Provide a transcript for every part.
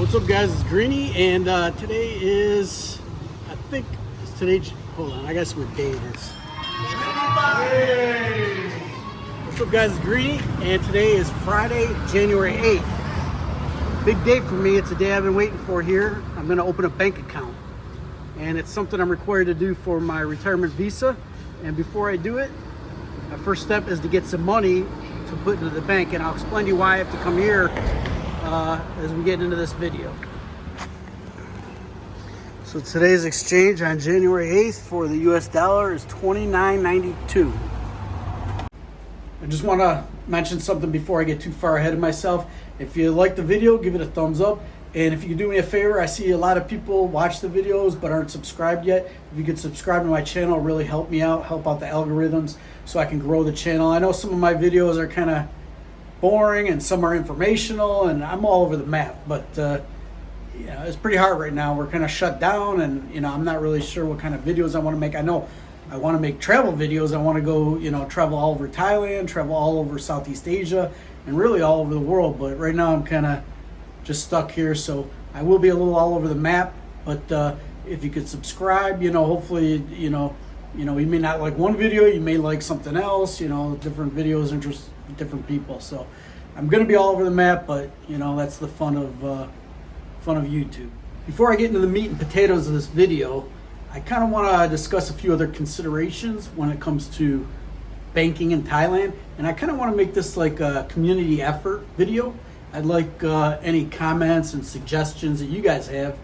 What's up, guys? It's Greeny, and today is, I think, it's today. Hold on, I guess what day it is. What's up, guys? It's Greeny, and today is Friday, January 8th. Big day for me. It's a day I've been waiting for here. I'm going to open a bank account, and it's something I'm required to do for my retirement visa. And before I do it, my first step is to get some money to put into the bank, and I'll explain to you why I have to come here as we get into this video. So today's exchange on January 8th for the US dollar is $29.92. I just want to mention something before I get too far ahead of myself. If you like the video, give it a thumbs up. And if you could do me a favor, I see a lot of people watch the videos but aren't subscribed yet. If you could subscribe to my channel, really help me out, help out the algorithms so I can grow the channel. I know some of my videos are kind of boring and some are informational, and I'm all over the map, but it's pretty hard right now. We're kind of shut down, and I'm not really sure what kind of videos I want to make. I know I want to make travel videos. I want to go travel all over Thailand, travel all over Southeast Asia, and really all over the world, but right now I'm kind of just stuck here, so I will be a little all over the map. But if you could subscribe, hopefully you may not like one video, you may like something else. Different videos interest different people, so I'm gonna be all over the map, but that's the fun of YouTube. Before I get into the meat and potatoes of this video, I kind of want to discuss a few other considerations when it comes to banking in Thailand, and I kind of want to make this like a community effort video. I'd like any comments and suggestions that you guys have.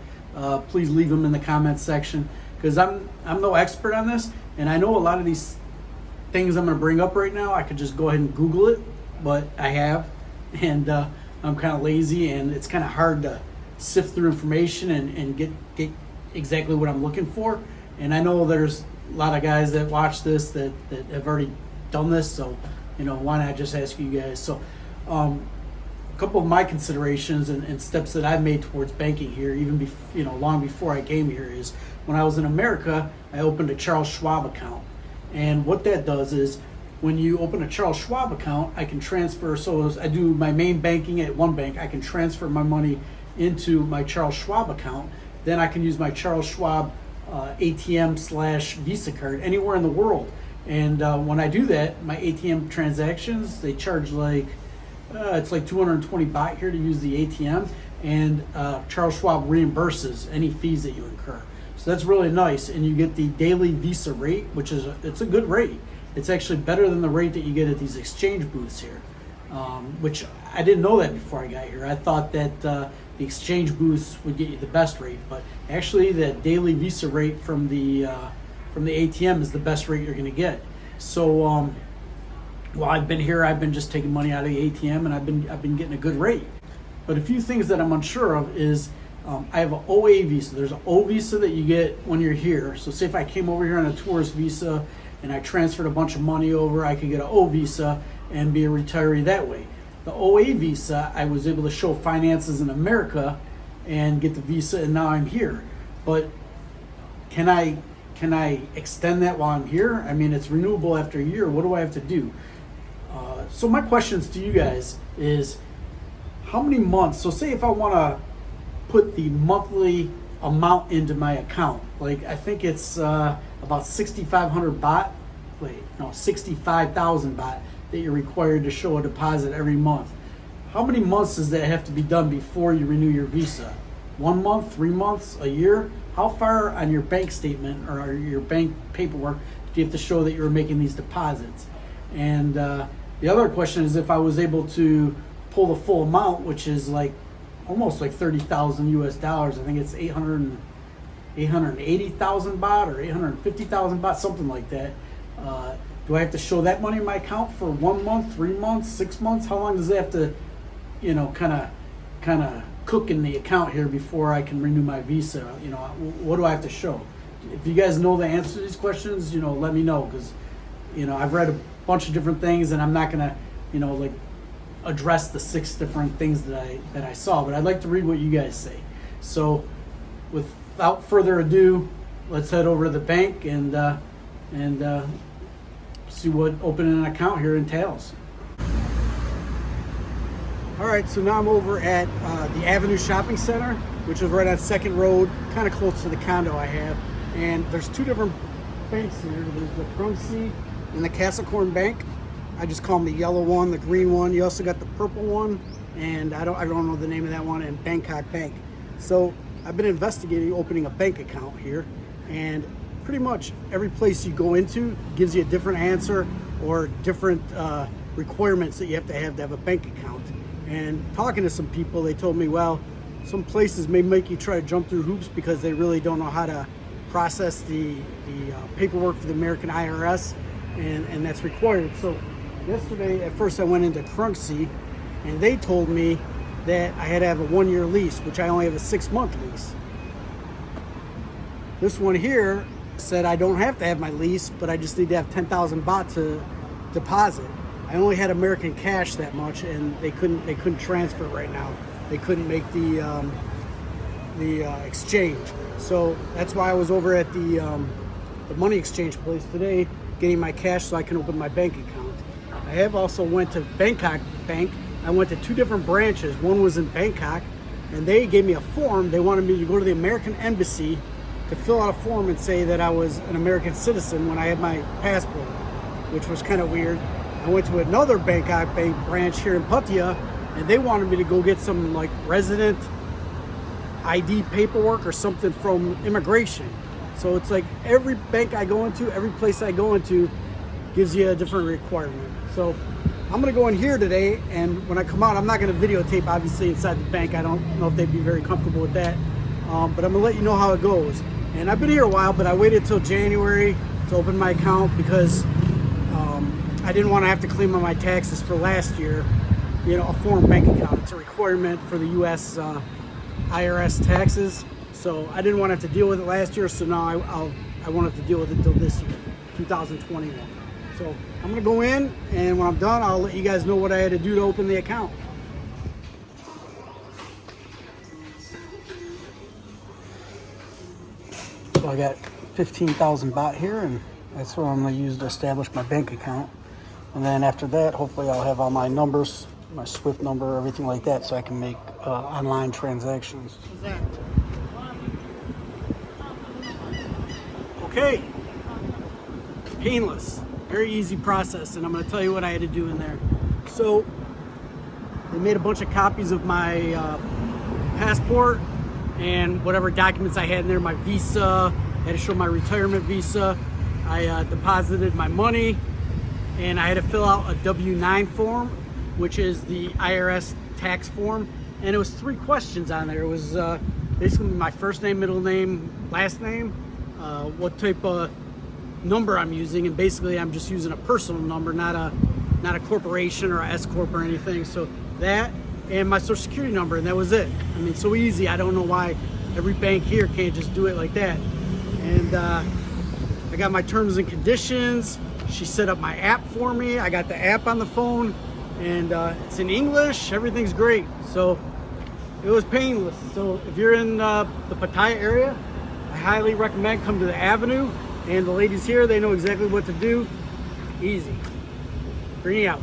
Please leave them in the comments section, because I'm no expert on this, and I know a lot of these things I'm going to bring up right now, I could just go ahead and Google it, but I have, and I'm kind of lazy, and it's kind of hard to sift through information and get exactly what I'm looking for. And I know there's a lot of guys that watch this that have already done this, so why not just ask you guys? So a couple of my considerations and steps that I've made towards banking here, even long before I came here, is when I was in America, I opened a Charles Schwab account. And what that does is, when you open a Charles Schwab account, I can transfer. So as I do my main banking at one bank, I can transfer my money into my Charles Schwab account. Then I can use my Charles Schwab ATM/Visa card anywhere in the world. And when I do that, my ATM transactions, they charge it's like 220 baht here to use the ATM, and Charles Schwab reimburses any fees that you incur. So that's really nice, and you get the daily Visa rate, which is it's a good rate. It's actually better than the rate that you get at these exchange booths here, which I didn't know that before I got here. I thought that the exchange booths would get you the best rate, but actually the daily Visa rate from the ATM is the best rate you're going to get. So while I've been here, I've been just taking money out of the ATM, and I've been getting a good rate. But a few things that I'm unsure of is I have an OA visa. There's an O visa that you get when you're here. So say if I came over here on a tourist visa and I transferred a bunch of money over, I could get an O visa and be a retiree that way. The OA visa, I was able to show finances in America and get the visa, and now I'm here. But can I extend that while I'm here? I mean, it's renewable after a year. What do I have to do? So my questions to you guys is, how many months? So say if I want to put the monthly amount into my account, like I think it's about 6,500 baht. 65,000 baht that you're required to show a deposit every month. How many months does that have to be done before you renew your visa? 1 month, 3 months, a year? How far on your bank statement or your bank paperwork do you have to show that you're making these deposits? And the other question is, if I was able to pull the full amount, which is almost like 30,000 US dollars, I think it's 880,000 baht or 850,000 baht, something like that. Do I have to show that money in my account for 1 month, 3 months, 6 months? How long does it have to, kind of cook in the account here before I can renew my visa? What do I have to show? If you guys know the answer to these questions, let me know, because I've read a bunch of different things, and I'm not gonna address the 6 different things that I saw, but I'd like to read what you guys say. So without further ado, let's head over to the bank and see what opening an account here entails. All right, so now I'm over at the Avenue Shopping Center, which is right on 2nd Road, kind of close to the condo I have. And there's two different banks here. There's the Crunchy and the Castlecorn Bank. I just call them the yellow one, the green one. You also got the purple one, and I don't know the name of that one, and Bangkok Bank. So I've been investigating opening a bank account here, and pretty much every place you go into gives you a different answer or different requirements that you have to have a bank account. And talking to some people, they told me, well, some places may make you try to jump through hoops because they really don't know how to process the paperwork for the American IRS, and that's required. So yesterday, at first I went into Crunchy, and they told me that I had to have a 1-year lease, which I only have a 6-month lease. This one here said I don't have to have my lease, but I just need to have 10,000 baht to deposit. I only had American cash that much, and they couldn't transfer it right now. They couldn't make the exchange. So that's why I was over at the money exchange place today, getting my cash so I can open my bank account. I have also went to Bangkok Bank. I went to 2 different branches. One was in Bangkok, and they gave me a form. They wanted me to go to the American Embassy to fill out a form and say that I was an American citizen when I had my passport, which was kind of weird. I went to another Bangkok Bank branch here in Pattaya, and they wanted me to go get some like resident ID paperwork or something from immigration. So it's like every bank I go into, every place I go into gives you a different requirement. So I'm gonna go in here today, and when I come out, I'm not gonna videotape obviously inside the bank. I don't know if they'd be very comfortable with that, but I'm gonna let you know how it goes. And I've been here a while, but I waited till January to open my account because I didn't want to have to claim on my taxes for last year, a foreign bank account. It's a requirement for the U.S. IRS taxes. So I didn't want to have to deal with it last year, so now I won't have to deal with it until this year, 2021. So I'm going to go in, and when I'm done, I'll let you guys know what I had to do to open the account. So I got 15,000 baht here, and that's what I'm going to use to establish my bank account. And then after that, hopefully I'll have all my numbers, my SWIFT number, everything like that, so I can make online transactions. Okay, painless, very easy process, and I'm going to tell you what I had to do in there. So they made a bunch of copies of my passport and whatever documents I had in there, my visa. I had to show my retirement visa. I deposited my money, and I had to fill out a W-9 form, which is the IRS tax form, and it was 3 questions on there. It was basically my first name, middle name, last name, what type of number I'm using, and basically I'm just using a personal number, not a corporation or a S corp or anything. So that and my social security number, and that was it. I mean, so easy. I don't know why every bank here can't just do it like that. And I got my terms and conditions. She set up my app for me. I got the app on the phone, and it's in English. Everything's great. So it was painless. So if you're in the Pattaya area, I highly recommend come to the Avenue. And the ladies here, they know exactly what to do. Easy. Greeny out.